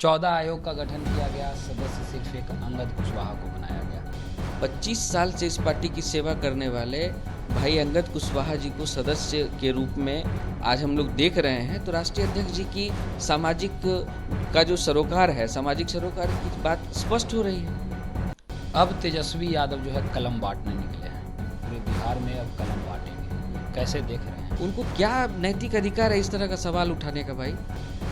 14 आयोग का गठन किया गया, सदस्य सिर्फ एक अंगद कुशवाहा को बनाया गया। 25 साल से इस पार्टी की सेवा करने वाले भाई अंगद कुशवाहा जी को सदस्य के रूप में आज हम लोग देख रहे हैं, तो राष्ट्रीय अध्यक्ष जी की सामाजिक का जो सरोकार है, सामाजिक सरोकार की बात स्पष्ट हो रही है। अब तेजस्वी यादव जो है कलम बांटने निकले हैं, पूरे बिहार में अब कलम बांटेंगे। कैसे देख रहे हैं? उनको क्या नैतिक अधिकार है इस तरह का सवाल उठाने का भाई?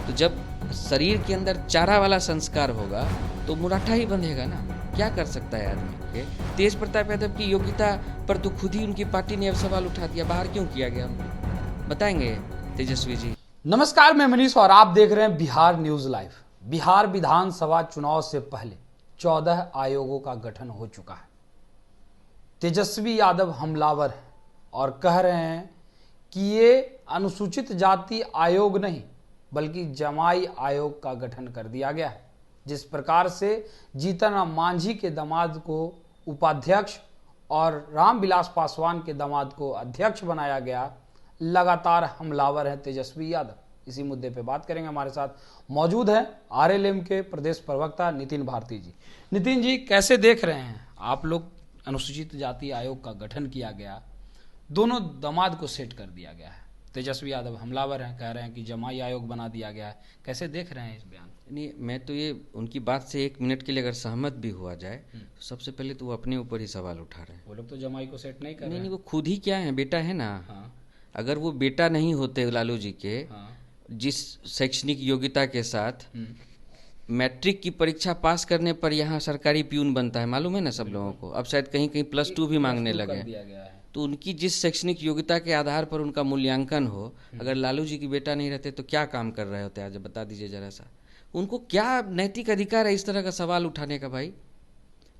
तो जब शरीर के अंदर चारा वाला संस्कार होगा तो मुराठा ही बंधेगा ना। क्या कर सकता है आदमी के? तेज प्रताप यादव की योग्यता पर तो खुद ही उनकी पार्टी ने अब सवाल उठा दिया। बाहर क्यों किया गया उनको, बताएंगे तेजस्वी जी? नमस्कार, मैं मनीष और आप देख रहे हैं बिहार न्यूज लाइव। बिहार विधानसभा चुनाव से पहले 14 आयोगों का गठन हो चुका है। तेजस्वी यादव हमलावर हैं और कह रहे हैं कि ये अनुसूचित जाति आयोग नहीं बल्कि जमाई आयोग का गठन कर दिया गया है। जिस प्रकार से जीतन राम मांझी के दामाद को उपाध्यक्ष और रामविलास पासवान के दामाद को अध्यक्ष बनाया गया, लगातार हमलावर है तेजस्वी यादव। इसी मुद्दे पे बात करेंगे। हमारे साथ मौजूद है आरएलएम के प्रदेश प्रवक्ता नितिन भारती जी। नितिन जी, कैसे देख रहे हैं आप लोग? अनुसूचित जाति आयोग का गठन किया गया, दोनों दामाद को सेट कर दिया गया है। तेजस्वी यादव हमलावर हैं, कह रहे हैं कि जमाई आयोग बना दिया गया है। कैसे देख रहे हैं इस बयान? नहीं, मैं तो ये उनकी बात से एक मिनट के लिए अगर सहमत भी हुआ जाए तो सबसे पहले तो वो अपने ऊपर ही सवाल उठा रहे हैं। वो लोग तो जमाई को सेट नहीं कर रहे हैं। नहीं, वो खुद ही क्या है, बेटा है ना। हाँ। अगर वो बेटा नहीं होते लालू जी के, हाँ। जिस शैक्षणिक योग्यता के साथ मैट्रिक की परीक्षा पास करने पर यहाँ सरकारी प्यून बनता है, मालूम है ना सब लोगों को। अब शायद कहीं कहीं +2 भी मांगने लगे हैं। तो उनकी जिस शैक्षणिक योग्यता के आधार पर उनका मूल्यांकन हो, अगर लालू जी की बेटा नहीं रहते तो क्या काम कर रहे होते आज, बता दीजिए जरा सा। उनको क्या नैतिक अधिकार है इस तरह का सवाल उठाने का भाई?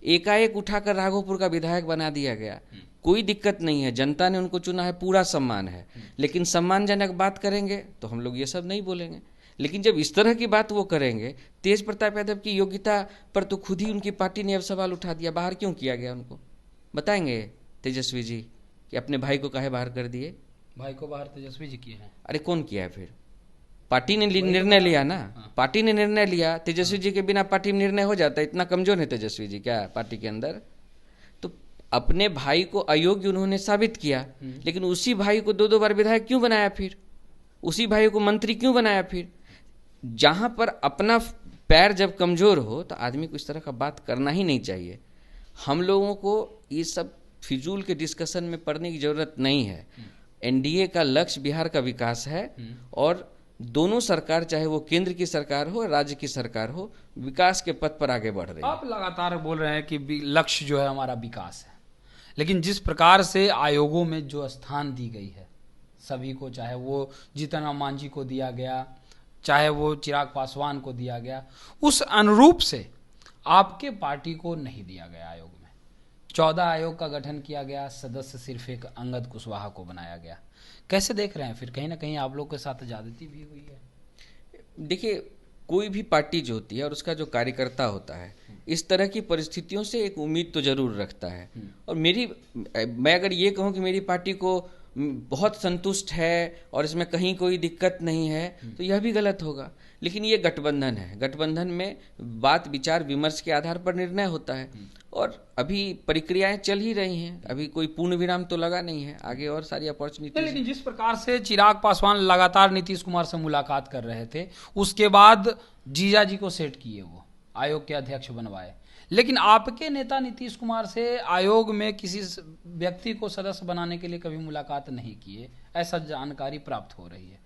एकाएक उठाकर राघोपुर का विधायक बना दिया गया, कोई दिक्कत नहीं है, जनता ने उनको चुना है, पूरा सम्मान है। लेकिन सम्मानजनक बात करेंगे तो हम लोग ये सब नहीं बोलेंगे। लेकिन जब इस तरह की बात वो करेंगे, तेज प्रताप यादव की योग्यता पर तो खुद ही उनकी पार्टी ने अब सवाल उठा दिया। बाहर क्यों किया गया उनको, बताएंगे तेजस्वी जी कि अपने भाई को काहे बाहर कर दिए? भाई को बाहर तेजस्वी जी किए हैं। अरे कौन किया है फिर? पार्टी ने निर्णय लिया ना। पार्टी ने निर्णय लिया। तेजस्वी जी के बिना पार्टी में निर्णय हो जाता है? इतना कमजोर है तेजस्वी जी क्या पार्टी के अंदर? तो अपने भाई को अयोग्य उन्होंने साबित किया, लेकिन उसी भाई को 2-2 बार विधायक क्यों बनाया? फिर उसी भाई को मंत्री क्यों बनाया? फिर जहां पर अपना पैर जब कमजोर हो तो आदमी को इस तरह का बात करना ही नहीं चाहिए। हम लोगों को ये सब फिजूल के डिस्कशन में पड़ने की जरूरत नहीं है। एनडीए का लक्ष्य बिहार का विकास है और दोनों सरकार, चाहे वो केंद्र की सरकार हो राज्य की सरकार हो, विकास के पथ पर आगे बढ़ रही है। आप लगातार बोल रहे हैं कि लक्ष्य जो है हमारा विकास है, लेकिन जिस प्रकार से आयोगों में जो स्थान दी गई है सभी को, चाहे वो जीतन राम मांझी को दिया गया, चाहे वो चिराग पासवान को दिया गया, उस अनुरूप से आपके पार्टी को नहीं दिया गया। आयोग में 14 आयोग का गठन किया गया, सदस्य सिर्फ एक अंगद कुशवाहा को बनाया गया। कैसे देख रहे हैं? फिर कहीं ना कहीं आप लोग के साथ ज्यादती भी हुई है। देखिए, कोई भी पार्टी जो होती है और उसका जो कार्यकर्ता होता है, इस तरह की परिस्थितियों से एक उम्मीद तो जरूर रखता है। और मैं अगर ये कहूँ कि मेरी पार्टी को बहुत संतुष्ट है और इसमें कहीं कोई दिक्कत नहीं है तो यह भी गलत होगा। लेकिन ये गठबंधन है, गठबंधन में बात विचार विमर्श के आधार पर निर्णय होता है और अभी प्रक्रियाएं चल ही रही हैं। अभी कोई पूर्ण विराम तो लगा नहीं है, आगे और सारी अपॉर्चुनिटी। लेकिन जिस प्रकार से चिराग पासवान लगातार नीतीश कुमार से मुलाकात कर रहे थे, उसके बाद जीजा जी को सेट किए, वो आयोग के अध्यक्ष बनवाए, लेकिन आपके नेता नीतीश कुमार से आयोग में किसी व्यक्ति को सदस्य बनाने के लिए कभी मुलाकात नहीं किए, ऐसा जानकारी प्राप्त हो रही है।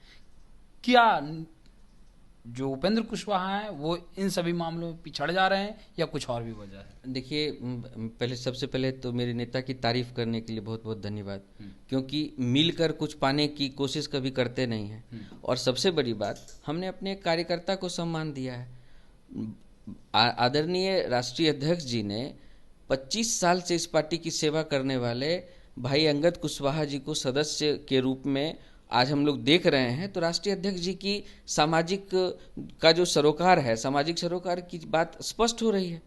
क्या जो उपेंद्र कुशवाहा हैं वो इन सभी मामलों में पिछड़ जा रहे हैं या कुछ और भी वजह है? देखिए, सबसे पहले तो मेरे नेता की तारीफ करने के लिए बहुत बहुत धन्यवाद, क्योंकि मिलकर कुछ पाने की कोशिश कभी करते नहीं हैं। और सबसे बड़ी बात, हमने अपने कार्यकर्ता को सम्मान दिया है। आदरणीय राष्ट्रीय अध्यक्ष जी ने 25 साल से इस पार्टी की सेवा करने वाले भाई अंगद कुशवाहा जी को सदस्य के रूप में आज हम लोग देख रहे हैं, तो राष्ट्रीय अध्यक्ष जी की सामाजिक का जो सरोकार है, सामाजिक सरोकार की बात स्पष्ट हो रही है।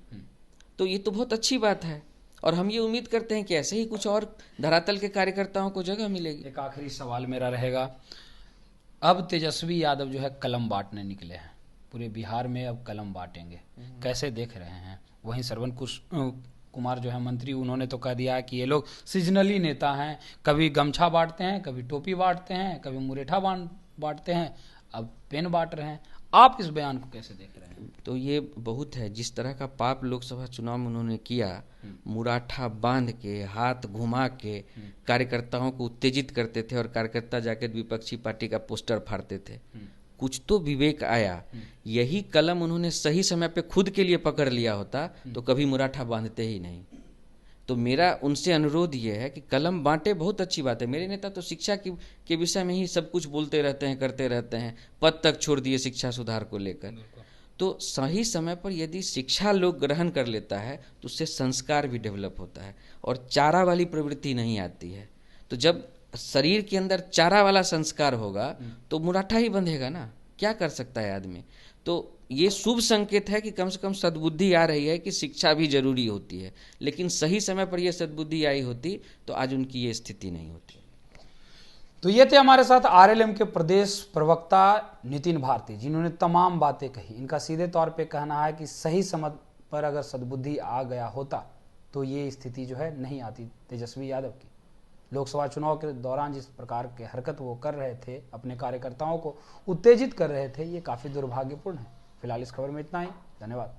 तो ये तो बहुत अच्छी बात है और हम ये उम्मीद करते हैं कि ऐसे ही कुछ और धरातल के कार्यकर्ताओं को जगह मिलेगी। एक आखिरी सवाल मेरा रहेगा, अब तेजस्वी यादव जो है कलम बांटने निकले हैं, पूरे बिहार में अब कलम बांटेंगे, कैसे देख रहे हैं? वहीं श्रवण कुमार जो है मंत्री, उन्होंने तो कह दिया है कि ये लोग सीजनली नेता हैं, कभी गमछा बांटते हैं, कभी टोपी बांटते हैं, कभी मुरेठा बांटते हैं, अब पेन बांट रहे हैं। आप इस बयान को कैसे देख रहे हैं? तो ये बहुत है, जिस तरह का पाप लोकसभा चुनाव में उन्होंने किया, मुराठा बांध के, हाथ घुमा के कार्यकर्ताओं को उत्तेजित करते थे और कार्यकर्ता जाकर विपक्षी पार्टी का पोस्टर फाड़ते थे। कुछ तो विवेक आया। यही कलम उन्होंने सही समय पे खुद के लिए पकड़ लिया होता तो कभी मुराठा बांधते ही नहीं। तो मेरा उनसे अनुरोध ये है कि कलम बांटे, बहुत अच्छी बात है। मेरे नेता तो शिक्षा के विषय में ही सब कुछ बोलते रहते हैं, करते रहते हैं, पद तक छोड़ दिए शिक्षा सुधार को लेकर। तो सही समय पर यदि शिक्षा लोग ग्रहण कर लेता है तो उससे संस्कार भी डेवलप होता है और चारा वाली प्रवृत्ति नहीं आती है। तो जब शरीर के अंदर चारा वाला संस्कार होगा तो मुराठा ही बंधेगा ना, क्या कर सकता है आदमी। तो ये शुभ संकेत है कि कम से कम सद्बुद्धि आ रही है कि शिक्षा भी जरूरी होती है, लेकिन सही समय पर यह सद्बुद्धि आई होती तो आज उनकी ये स्थिति नहीं होती। तो ये थे हमारे साथ आरएलएम के प्रदेश प्रवक्ता नितिन भारती, जिन्होंने तमाम बातें कही। इनका सीधे तौर पे कहना है कि सही समय पर अगर सद्बुद्धि आ गया होता तो ये स्थिति जो है नहीं आती तेजस्वी यादव की। लोकसभा चुनाव के दौरान जिस प्रकार के हरकत वो कर रहे थे, अपने कार्यकर्ताओं को उत्तेजित कर रहे थे, ये काफ़ी दुर्भाग्यपूर्ण है। फिलहाल इस खबर में इतना ही। धन्यवाद।